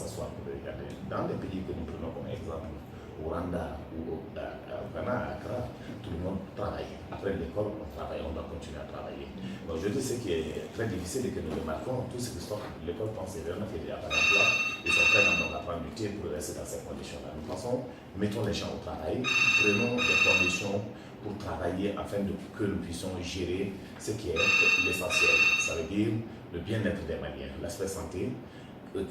s'asseoir pour regarder. Dans les pays que nous prenons comme exemple, au Rwanda ou au Ghana, à Accra, tout le monde travaille. Après l'école, on travaille, on doit continuer à travailler. Donc aujourd'hui, ce qui est très difficile et que nous remarquons, tous ceux qui sortent de l'école pensent vraiment qu'il n'y a pas d'emploi, ils sont prêts donc à prendre du thé pour rester dans ces conditions-là. Nous pensons, mettons les gens au travail, prenons des conditions pour travailler afin que nous puissions gérer ce qui est l'essentiel. Ça veut dire le bien-être des Maliens, l'aspect santé,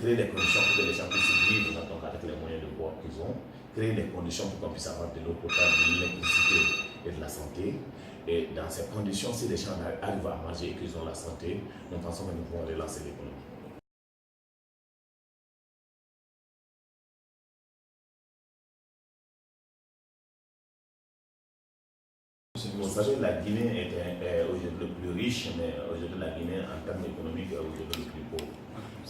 créer les conditions pour que les gens puissent vivre donc, avec les moyens de bord qu'ils ont, créer les conditions pour qu'on puisse avoir de l'eau potable, de l'électricité et de la santé. Et dans ces conditions, si les gens arrivent à manger et qu'ils ont la santé, nous pensons que nous pouvons relancer l'économie. Vous savez, la Guinée est aujourd'hui le plus riche, mais aujourd'hui la Guinée, en termes économiques, est aujourd'hui le plus pauvre.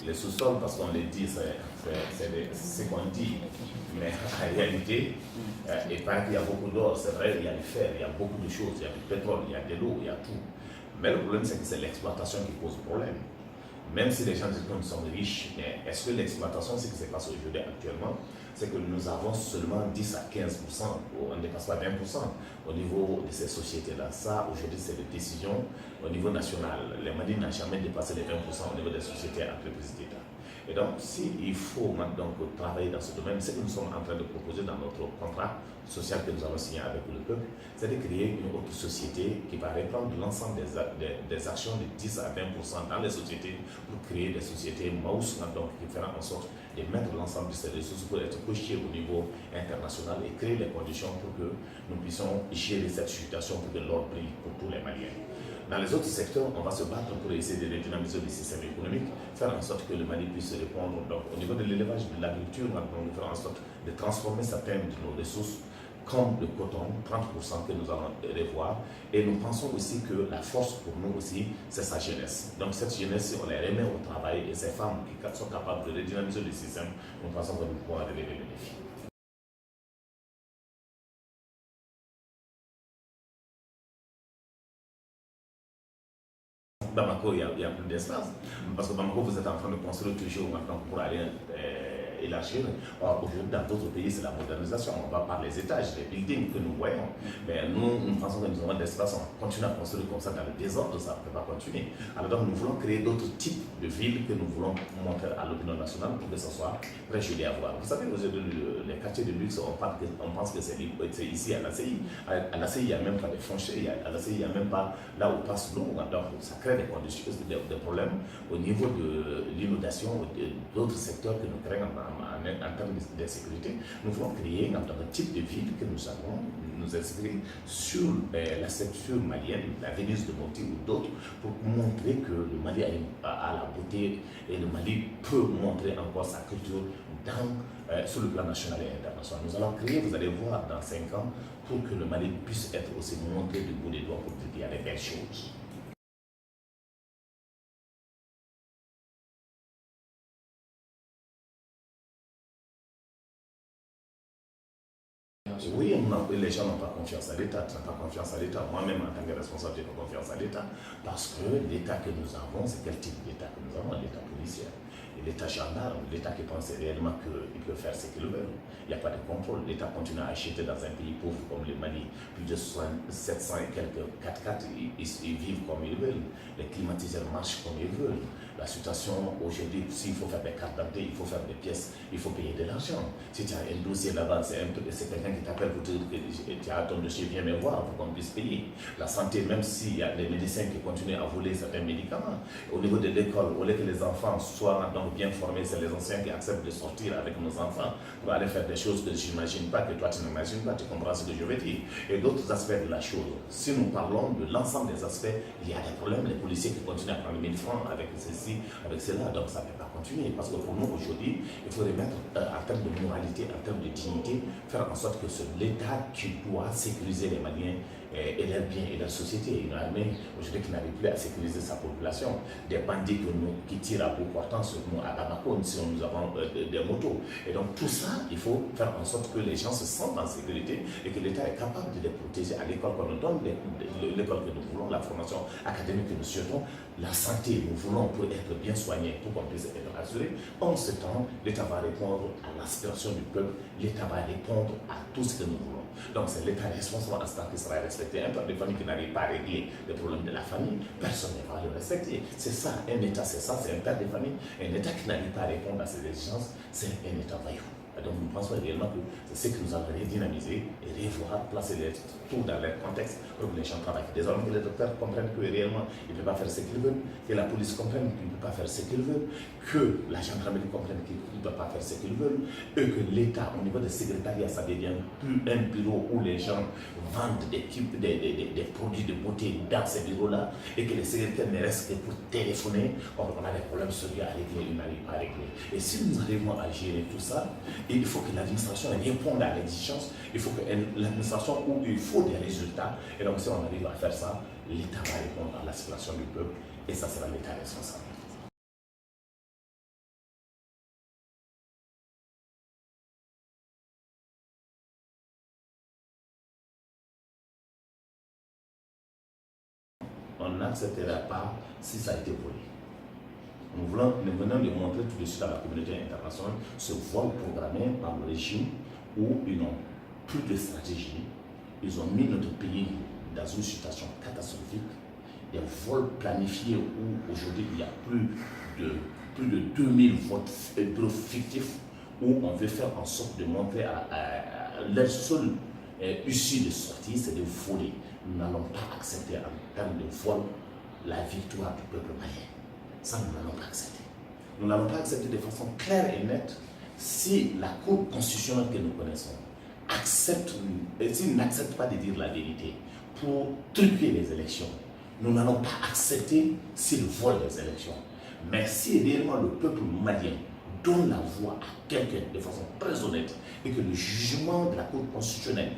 Les sous-sols, parce qu'on les dit, c'est ce qu'on dit, mais en réalité, il paraît qu'il y a beaucoup d'or, c'est vrai, il y a du fer, il y a beaucoup de choses, il y a du pétrole, il y a de l'eau, il y a tout. Mais le problème, c'est que c'est l'exploitation qui pose problème. Même si les gens disent que nous sommes riches, mais est-ce que l'exploitation, ce qui se passe aujourd'hui actuellement, c'est que nous avons seulement 10 à 15%, on ne dépasse pas 20% au niveau de ces sociétés-là. Ça, aujourd'hui, c'est des décisions au niveau national. Le Mali n'a jamais dépassé les 20% au niveau des sociétés entreprises d'État. Et donc, s'il faut maintenant travailler dans ce domaine, ce que nous sommes en train de proposer dans notre contrat social que nous avons signé avec le peuple, c'est de créer une autre société qui va reprendre l'ensemble des actions de 10 à 20% dans les sociétés pour créer des sociétés MAUS, donc qui feront en sorte de mettre l'ensemble de ces ressources pour être coachées au niveau international et créer les conditions pour que nous puissions gérer cette situation pour que l'ordre brille pour tous les Maliens. Dans les autres secteurs, on va se battre pour essayer de redynamiser le système économique, faire en sorte que le Mali puisse répondre. Donc, au niveau de l'élevage, de l'agriculture, on va faire en sorte de transformer certaines de nos ressources, comme le coton, 30% que nous allons revoir. Et nous pensons aussi que la force pour nous aussi, c'est sa jeunesse. Donc, cette jeunesse, on les remet au travail et ces femmes qui sont capables de redynamiser le système, nous pensons que nous pouvons relever le défi. Bamako, il y a plus d'espace. Parce que Bamako, vous êtes en train de construire toujours maintenant pour aller élargir. Aujourd'hui, dans d'autres pays, c'est la modernisation. On va par les étages, les buildings que nous voyons. Mais nous pensons que nous avons de l'espace. On continue à construire comme ça dans le désordre, ça ne peut pas continuer. Alors donc, nous voulons créer d'autres types de villes que nous voulons montrer à l'opinion nationale pour que ce soit très joli à voir. Vous savez, aujourd'hui, les quartiers de luxe, on pense que c'est ici à l'ACI. À l'ACI, il n'y a même pas de foncier. À l'ACI, il n'y a même pas là où passe l'eau. Donc, ça crée des conditions, des problèmes au niveau de l'inondation et d'autres secteurs que nous créons en termes de sécurité. Nous voulons créer un type de ville que nous allons nous inscrire sur la structure malienne, la Venise de Monti ou d'autres, pour montrer que le Mali a la beauté et le Mali peut montrer encore sa culture sur le plan national et international. Nous allons créer, vous allez voir dans 5 ans, pour que le Mali puisse être aussi montré du bout des doigts pour dire qu'il y a des belles choses. Oui, les gens n'ont pas confiance à l'État, tu n'as pas confiance à l'État. Moi-même, en tant que responsable, je n'ai pas confiance à l'État. Parce que l'État que nous avons, c'est quel type d'État que nous avons? L'État policier, l'État gendarme, l'État qui pense réellement qu'il peut faire ce qu'il veut. Il n'y a pas de contrôle. L'État continue à acheter dans un pays pauvre comme le Mali. Plus de 700 et quelques 4x4, ils vivent comme ils veulent. Les climatiseurs marchent comme ils veulent. La situation aujourd'hui, s'il faut faire des cartes d'identité, il faut faire des pièces, il faut payer de l'argent. Si tu as un dossier là-bas, c'est quelqu'un qui t'appelle pour te dire que tu as ton dossier, viens me voir pour qu'on puisse payer. La santé, même s'il y a des médecins qui continuent à voler certains médicaments. Au niveau de l'école, au lieu que les enfants soient donc bien formés, c'est les anciens qui acceptent de sortir avec nos enfants pour aller faire des choses que je n'imagine pas, que toi tu n'imagines pas, tu comprends ce que je veux dire. Et d'autres aspects de la chose. Si nous parlons de l'ensemble des aspects, il y a des problèmes. Les policiers qui continuent à prendre 1000 francs avec ceci, avec cela, donc ça ne peut pas continuer. Parce que pour nous aujourd'hui, il faut remettre en termes de moralité, en termes de dignité, faire en sorte que c'est l'État qui doit sécuriser les Maliens et leurs biens et leur société. Une armée aujourd'hui qui n'arrive plus à sécuriser sa population, des bandits qui tirent à bout portant sur nous à Bamako, si nous avons des motos. Et donc tout ça, il faut faire en sorte que les gens se sentent en sécurité et que l'État est capable de les protéger à l'école qu'on nous donne, l'école que nous voulons, la formation académique que nous souhaitons, la santé, nous voulons pour être bien soignés, pour qu'on puisse être assuré. En ce temps, l'État va répondre à l'aspiration du peuple, l'État va répondre à tout ce que nous voulons. Donc c'est l'État responsable à ce temps qui sera respecté. Un père de famille qui n'arrive pas à régler les problèmes de la famille, personne ne va le respecter. C'est ça, un État, c'est ça, c'est un père de famille. Un État qui n'arrive pas à répondre à ces exigences, c'est un État vaillou. Donc nous pensons réellement que c'est ce que nous allons redynamiser et revoir, placer tout dans leur contexte pour que les gens travaillent. Désormais que les docteurs comprennent que réellement ils ne peuvent pas faire ce qu'ils veulent, que la police comprenne qu'ils ne peuvent pas faire ce qu'ils veulent, que la gendarmerie comprenne qu'ils ne peuvent pas faire ce qu'ils veulent, et que l'État, au niveau des secrétariats, ça devient plus un bureau où les gens vendent des produits de beauté dans ces bureaux-là, et que les secrétaires ne restent que pour téléphoner quand on a des problèmes sérieux à régler, ils n'arrivent pas à régler. Et si nous arrivons à gérer tout ça, il faut que l'administration réponde à l'exigence, il faut que l'administration où il faut des résultats, et donc si on arrive à faire ça, l'État va répondre à l'aspiration du peuple, et ça sera l'État responsable. On n'acceptera pas si ça a été volé. Nous venons de montrer tout de suite à la communauté internationale ce vol programmé par le régime où ils n'ont plus de stratégie. Ils ont mis notre pays dans une situation catastrophique. Des vols planifiés où aujourd'hui il y a plus de 2000 vols fictifs où on veut faire en sorte de montrer à leur seule issue de sortie, c'est de voler. Nous n'allons pas accepter en termes de vol la victoire du peuple malien. Ça, nous n'allons pas accepter. Nous n'allons pas accepter de façon claire et nette si la Cour constitutionnelle que nous connaissons accepte, s'il n'accepte pas de dire la vérité pour truquer les élections. Nous n'allons pas accepter s'il vole les élections. Mais si réellement le peuple malien donne la voix à quelqu'un de façon très honnête et que le jugement de la Cour constitutionnelle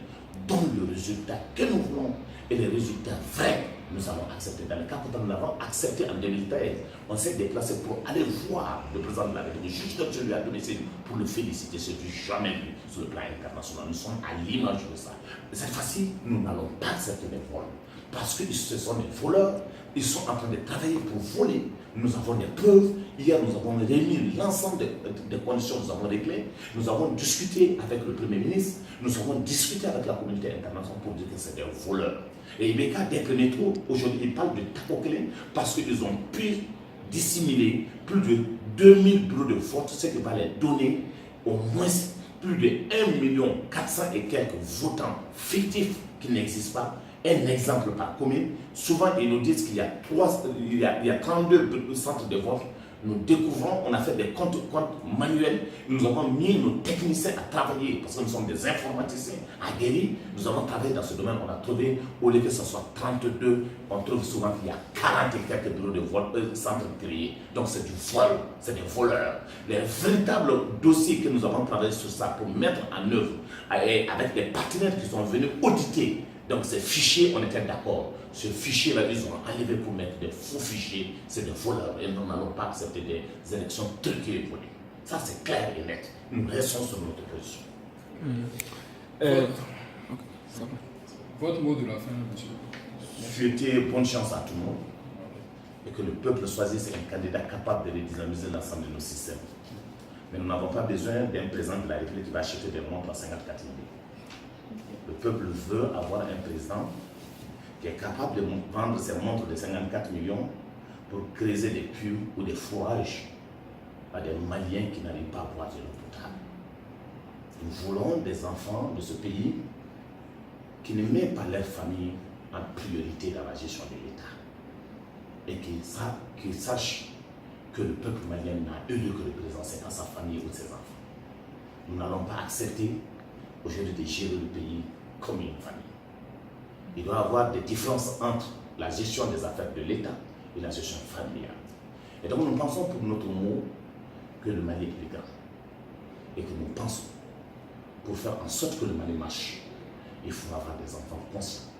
donne le résultat que nous voulons et les résultats vrais, nous allons accepter. Dans le cas où nous l'avons accepté en 2013, on s'est déplacé pour aller voir le président de la République, juste comme je lui ai donné pour le féliciter, ce que jamais vu sur le plan international. Nous sommes à l'image de ça. Cette fois-ci, nous n'allons pas accepter les vols. Parce que ce sont des voleurs, ils sont en train de travailler pour voler. Nous avons des preuves. Hier, nous avons réuni l'ensemble des conditions que nous avons réglées. Nous avons discuté avec le Premier ministre. Nous avons discuté avec la communauté internationale pour dire que c'est des voleurs. Et Ibeka, dès que métro, aujourd'hui, ils parlent de tapoclé parce qu'ils ont pu dissimuler plus de 2000 bureaux de vote, ce qui va les donner au moins plus de 1 400 000 et quelques votants fictifs qui n'existent pas. Un exemple par commune. Souvent, ils nous disent qu'il y a 32 centres de vote. Nous découvrons, on a fait des comptes manuels. Nous avons mis nos techniciens à travailler parce que nous sommes des informaticiens aguerris. Nous avons travaillé dans ce domaine. On a trouvé, au lieu que ce soit 32, on trouve souvent qu'il y a 40 et quelques bureaux de vote, centres créés. Donc c'est du vol, c'est des voleurs. Les véritables dossiers que nous avons travaillé sur ça pour mettre en œuvre avec des partenaires qui sont venus auditer. Donc ces fichiers, on était d'accord. Ce fichier-là, ils ont enlevé pour mettre des faux fichiers. C'est des voleurs et nous n'allons pas accepter des élections truquées et volées. Ça, c'est clair et net. Nous restons sur notre position. Votre mot de la fin, monsieur. Souhaiter bonne chance à tout le monde et que le peuple choisisse un candidat capable de redynamiser l'ensemble de nos systèmes. Mais nous n'avons pas besoin d'un président de la République qui va acheter des montres à 54 000. Le peuple veut avoir un président qui est capable de vendre ses montres de 54 millions pour creuser des puits ou des fourrages à des Maliens qui n'arrivent pas à boire de l'eau potable. Nous voulons des enfants de ce pays qui ne mettent pas leur famille en priorité dans la gestion de l'État et qui sachent que le peuple malien n'a eu lieu que le président, c'est dans sa famille ou ses enfants. Nous n'allons pas accepter aujourd'hui de gérer le pays comme une famille. Il doit y avoir des différences entre la gestion des affaires de l'État et la gestion familiale. Et donc nous pensons pour notre mot que le Mali est plus grand. Et que nous pensons, pour faire en sorte que le Mali marche, il faut avoir des enfants conscients,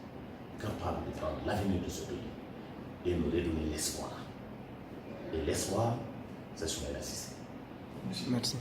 capable de prendre l'avenir de ce pays et nous redonner l'espoir. Et l'espoir, c'est Soumaïla Cissé. Merci.